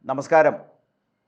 നമസ്കാരം.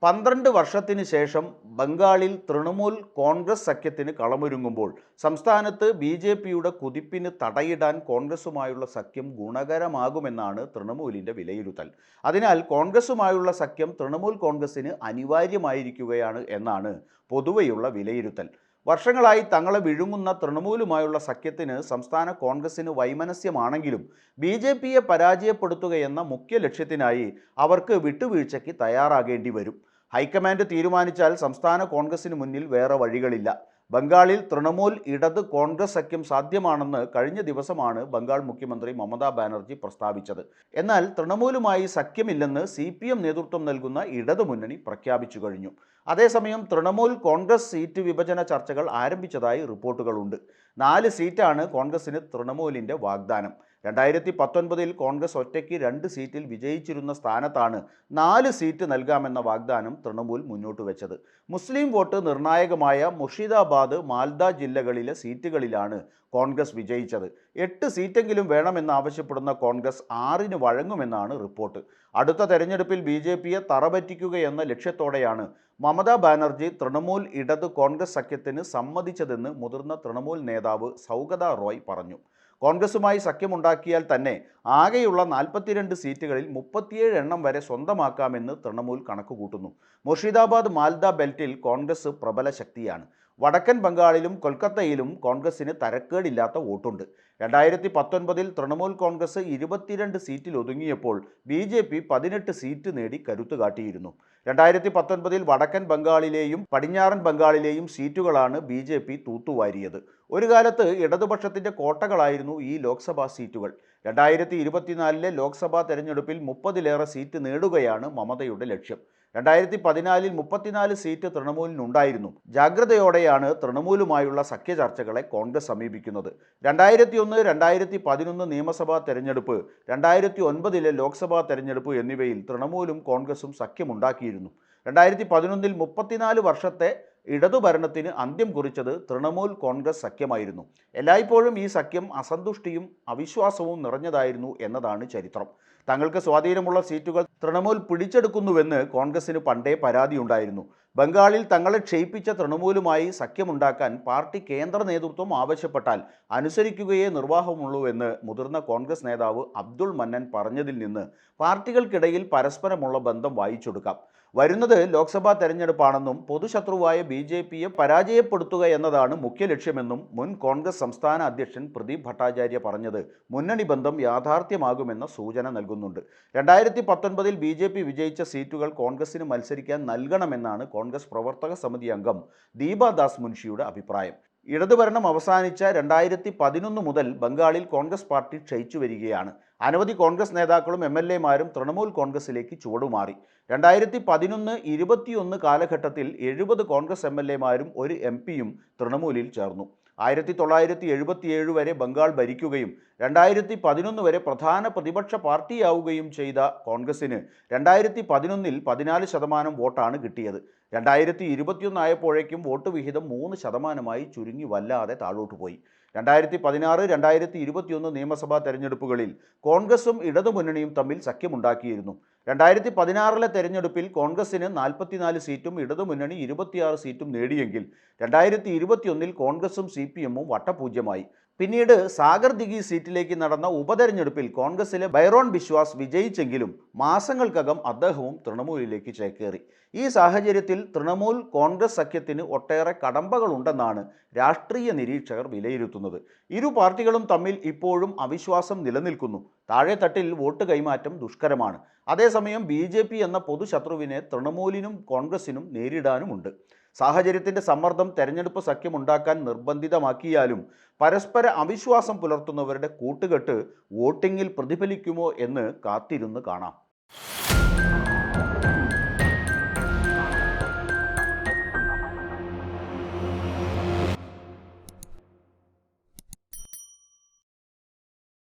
12 വർഷത്തിന് ശേഷം ബംഗാളിൽ തൃണമൂൽ കോൺഗ്രസ് സഖ്യത്തിന് കളമൊരുങ്ങുമ്പോൾ സംസ്ഥാനത്ത് ബി.ജെ.പിയുടെ കുതിപ്പിന് തടയിടാൻ കോൺഗ്രസുമായുള്ള സഖ്യം ഗുണകരമാകുമെന്നാണ് തൃണമൂലിൻ്റെ വിലയിരുത്തൽ. അതിനാൽ കോൺഗ്രസുമായുള്ള സഖ്യം തൃണമൂൽ കോൺഗ്രസിന് അനിവാര്യമായിരിക്കുകയാണ് എന്നാണ് പൊതുവെയുള്ള വിലയിരുത്തൽ. വർഷങ്ങളായി തങ്ങളെ വിഴുങ്ങുന്ന തൃണമൂലുമായുള്ള സഖ്യത്തിന് സംസ്ഥാന കോൺഗ്രസിന് വൈമനസ്യമാണെങ്കിലും ബി.ജെ.പിയെ പരാജയപ്പെടുത്തുകയെന്ന മുഖ്യ ലക്ഷ്യത്തിനായി അവർക്ക് വിട്ടുവീഴ്ചയ്ക്ക് തയ്യാറാകേണ്ടി വരും. ഹൈക്കമാൻഡ് തീരുമാനിച്ചാൽ സംസ്ഥാന കോൺഗ്രസിന് മുന്നിൽ വേറെ വഴികളില്ല. ബംഗാളിൽ തൃണമൂൽ ഇടത് കോൺഗ്രസ് സഖ്യം സാധ്യമാണെന്ന് കഴിഞ്ഞ ദിവസമാണ് ബംഗാൾ മുഖ്യമന്ത്രി മമതാ ബാനർജി പ്രസ്താവിച്ചത്. എന്നാൽ തൃണമൂലുമായി സഖ്യമില്ലെന്ന് CPM നേതൃത്വം നൽകുന്ന ഇടതുമുന്നണി പ്രഖ്യാപിച്ചു കഴിഞ്ഞു. അതേസമയം തൃണമൂൽ കോൺഗ്രസ് സീറ്റ് വിഭജന ചർച്ചകൾ ആരംഭിച്ചതായി റിപ്പോർട്ടുകളുണ്ട്. 4 സീറ്റാണ് കോൺഗ്രസിന് തൃണമൂലിൻ്റെ വാഗ്ദാനം. 2019 കോൺഗ്രസ് ഒറ്റയ്ക്ക് 2 സീറ്റിൽ വിജയിച്ചിരുന്ന സ്ഥാനത്താണ് 4 സീറ്റ് നൽകാമെന്ന വാഗ്ദാനം തൃണമൂൽ മുന്നോട്ട് വെച്ചത്. മുസ്ലിം വോട്ട് നിർണായകമായ മുർഷിദാബാദ്, മാൽദ ജില്ലകളിലെ സീറ്റുകളിലാണ് കോൺഗ്രസ് വിജയിച്ചത്. 8 സീറ്റെങ്കിലും വേണമെന്നാവശ്യപ്പെടുന്ന കോൺഗ്രസ് 6-ന് വഴങ്ങുമെന്നാണ് റിപ്പോർട്ട്. അടുത്ത തെരഞ്ഞെടുപ്പിൽ ബി.ജെ.പിയെ തറപറ്റിക്കുകയെന്ന ലക്ഷ്യത്തോടെയാണ് മമതാ ബാനർജി തൃണമൂൽ ഇടത് കോൺഗ്രസ് സഖ്യത്തിന് സമ്മതിച്ചതെന്ന് മുതിർന്ന തൃണമൂൽ നേതാവ് സൗഗത റോയ് പറഞ്ഞു. കോൺഗ്രസുമായി സഖ്യമുണ്ടാക്കിയാൽ തന്നെ ആകെയുള്ള 42 സീറ്റുകളിൽ 37 എണ്ണം വരെ സ്വന്തമാക്കാമെന്ന് തൃണമൂൽ കണക്കുകൂട്ടുന്നു. മുർഷിദാബാദ്, മാൽദ ബെൽറ്റിൽ കോൺഗ്രസ് പ്രബല ശക്തിയാണ്. വടക്കൻ ബംഗാളിലും കൊൽക്കത്തയിലും കോൺഗ്രസിന് തരക്കേടില്ലാത്ത വോട്ടുണ്ട്. 2019 തൃണമൂൽ കോൺഗ്രസ് 22 സീറ്റിൽ ഒതുങ്ങിയപ്പോൾ ബി.ജെ.പി 18 സീറ്റ് നേടി കരുത്തു കാട്ടിയിരുന്നു. 2019 വടക്കൻ ബംഗാളിലെയും പടിഞ്ഞാറൻ ബംഗാളിലെയും സീറ്റുകളാണ് ബി.ജെ.പി തൂത്തുവാരിയത്. ഒരു കാലത്ത് ഇടതുപക്ഷത്തിൻ്റെ കോട്ടകളായിരുന്നു ഈ ലോക്സഭാ സീറ്റുകൾ. 2024 ലോക്സഭാ തെരഞ്ഞെടുപ്പിൽ 30-ലേറെ സീറ്റ് നേടുകയാണ് മമതയുടെ ലക്ഷ്യം. 2014 34 സീറ്റ് തൃണമൂലിനുണ്ടായിരുന്നു. ജാഗ്രതയോടെയാണ് തൃണമൂലുമായുള്ള സഖ്യ ചർച്ചകളെ കോൺഗ്രസ് സമീപിക്കുന്നത്. 2001, 2011 നിയമസഭാ തെരഞ്ഞെടുപ്പ്, 2009 ലോക്സഭാ തെരഞ്ഞെടുപ്പ് എന്നിവയിൽ തൃണമൂലും കോൺഗ്രസും സഖ്യമുണ്ടാക്കിയിരുന്നു. 2011 34 വർഷത്തെ ഇടതുഭരണത്തിന് അന്ത്യം കുറിച്ചത് തൃണമൂൽ കോൺഗ്രസ് സഖ്യമായിരുന്നു. എല്ലായ്പ്പോഴും ഈ സഖ്യം അസന്തുഷ്ടിയും അവിശ്വാസവും നിറഞ്ഞതായിരുന്നു എന്നതാണ് ചരിത്രം. തങ്ങൾക്ക് സ്വാധീനമുള്ള സീറ്റുകൾ തൃണമൂൽ പിടിച്ചെടുക്കുന്നുവെന്ന് കോൺഗ്രസിന് പണ്ടേ പരാതിയുണ്ടായിരുന്നു. ബംഗാളിൽ തങ്ങളെ ക്ഷയിപ്പിച്ച തൃണമൂലുമായി സഖ്യമുണ്ടാക്കാൻ പാർട്ടി കേന്ദ്ര നേതൃത്വം ആവശ്യപ്പെട്ടാൽ അനുസരിക്കുകയേ നിർവാഹമുള്ളൂവെന്ന് മുതിർന്ന കോൺഗ്രസ് നേതാവ് അബ്ദുൾ മന്നൻ പറഞ്ഞതിൽ നിന്ന് പാർട്ടികൾക്കിടയിൽ പരസ്പരമുള്ള ബന്ധം വായിച്ചെടുക്കാം. വരുന്നത് ലോക്സഭാ തെരഞ്ഞെടുപ്പാണെന്നും പൊതുശത്രുവായ ബി.ജെ.പിയെ പരാജയപ്പെടുത്തുക എന്നതാണ് മുഖ്യ ലക്ഷ്യമെന്നും മുൻ കോൺഗ്രസ് സംസ്ഥാന അധ്യക്ഷൻ പ്രദീപ് ഭട്ടാചാര്യ പറഞ്ഞത് മുന്നണി ബന്ധം യാഥാർത്ഥ്യമാകുമെന്ന സൂചന നൽകുന്നുണ്ട്. 2019 ബി.ജെ.പി വിജയിച്ച സീറ്റുകൾ കോൺഗ്രസിന് മത്സരിക്കാൻ നൽകണമെന്നാണ് കോൺഗ്രസ് പ്രവർത്തക സമിതി അംഗം ദീപാദാസ് മുൻഷിയുടെ അഭിപ്രായം. ഇടതുഭരണം അവസാനിച്ച 2011 മുതൽ ബംഗാളിൽ കോൺഗ്രസ് പാർട്ടി ക്ഷയിച്ചു വരികയാണ്. അനവധി കോൺഗ്രസ് നേതാക്കളും MLA-മാരും തൃണമൂൽ കോൺഗ്രസിലേക്ക് ചുവടുമാറി. 2011-21 കാലഘട്ടത്തിൽ 70 കോൺഗ്രസ് MLA-മാരും 1 MP-യും തൃണമൂലിൽ ചേർന്നു. 1977 വരെ ബംഗാൾ ഭരിക്കുകയും 2011 വരെ പ്രധാന പ്രതിപക്ഷ പാർട്ടിയാവുകയും ചെയ്ത കോൺഗ്രസിന് 2011-ൽ 14% വോട്ടാണ് കിട്ടിയത്. 2021 ആയപ്പോഴേക്കും വോട്ട് വിഹിതം 3%-ആയി ചുരുങ്ങി വല്ലാതെ താഴോട്ട് പോയി. 2016, 2021 നിയമസഭാ തെരഞ്ഞെടുപ്പുകളിൽ കോൺഗ്രസും ഇടതുമുന്നണിയും തമ്മിൽ സഖ്യമുണ്ടാക്കിയിരുന്നു. 2016 തെരഞ്ഞെടുപ്പിൽ കോൺഗ്രസിന് 44 സീറ്റും ഇടതുമുന്നണി 26 സീറ്റും നേടിയെങ്കിൽ 2021 കോൺഗ്രസും CPM-ഉം വട്ടപൂജ്യമായി. പിന്നീട് സാഗർ ദിഘി സീറ്റിലേക്ക് നടന്ന ഉപതെരഞ്ഞെടുപ്പിൽ കോൺഗ്രസിലെ ബൈറോൺ ബിശ്വാസ് വിജയിച്ചെങ്കിലും മാസങ്ങൾക്കകം അദ്ദേഹവും തൃണമൂലിലേക്ക് ചേക്കേറി. ഈ സാഹചര്യത്തിൽ തൃണമൂൽ കോൺഗ്രസ് സഖ്യത്തിന് ഒട്ടേറെ കടമ്പകളുണ്ടെന്നാണ് രാഷ്ട്രീയ നിരീക്ഷകർ വിലയിരുത്തുന്നത്. ഇരു പാർട്ടികളും തമ്മിൽ ഇപ്പോഴും അവിശ്വാസം നിലനിൽക്കുന്നു. താഴെത്തട്ടിൽ വോട്ട് കൈമാറ്റം ദുഷ്കരമാണ്. അതേസമയം ബി.ജെ.പി എന്ന പൊതുശത്രുവിനെ തൃണമൂലിനും കോൺഗ്രസിനും നേരിടാനുമുണ്ട്. സാഹചര്യത്തിൻ്റെ സമ്മർദ്ദം തെരഞ്ഞെടുപ്പ് സഖ്യമുണ്ടാക്കാൻ നിർബന്ധിതമാക്കിയാലും പരസ്പര അവിശ്വാസം പുലർത്തുന്നവരുടെ കൂട്ടുകെട്ട് വോട്ടിങ്ങിൽ പ്രതിഫലിക്കുമോ എന്ന് കാത്തിരുന്ന് കാണാം.